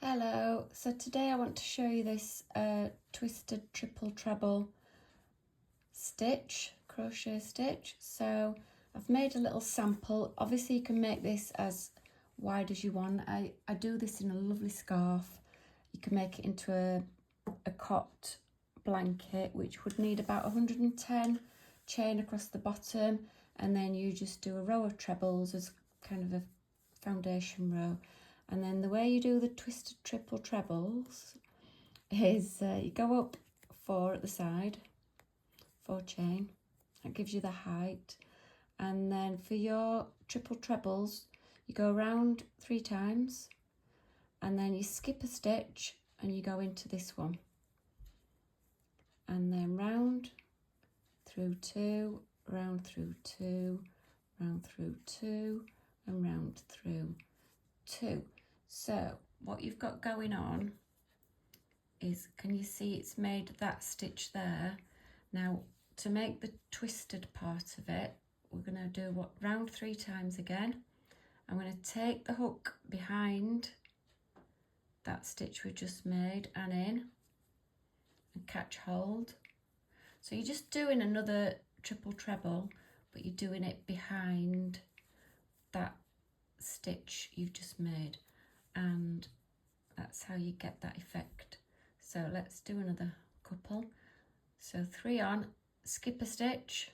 Hello, so today I want to show you this Twisted Triple Treble stitch, crochet stitch. So I've made a little sample. Obviously you can make this as wide as you want. I do this in a lovely scarf. You can make it into a cot blanket, which would need about 110 chain across the bottom, and then you just do a row of trebles as kind of a foundation row. And then the way you do the Twisted Triple Trebles is you go up 4 at the side, 4 chain, that gives you the height. And then for your triple trebles, you go around 3 times, and then you skip a stitch and you go into this one. And then round through 2, round through 2, round through 2, and round through 2. So what you've got going on is, can you see it's made that stitch there? Now to make the twisted part of it, we're going to do what, round 3 times again. I'm going to take the hook behind that stitch we just made and in and catch hold. So you're just doing another triple treble, but you're doing it behind that stitch you've just made, and that's how you get that effect. So let's do another couple. So 3 on, skip a stitch,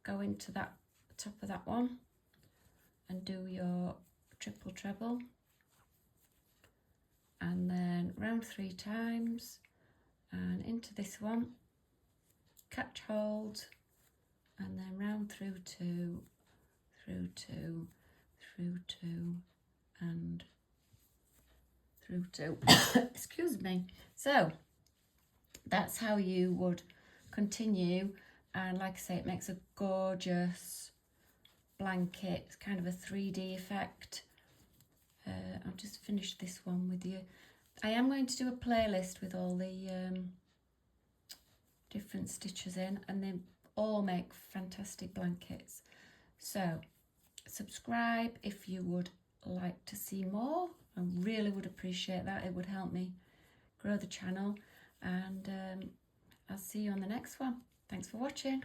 go into that top of that one and do your triple treble, and then round 3 times and into this one, catch hold, and then round through 2, through 2, through 2, and through 2. Excuse me. So that's how you would continue, and like I say, it makes a gorgeous blanket. It's kind of a 3D effect. I'll just finish this one with you. I am going to do a playlist with all the different stitches in, and they all make fantastic blankets. So subscribe if you would like to see more. I really would appreciate that. It would help me grow the channel, and I'll see you on the next one. Thanks for watching.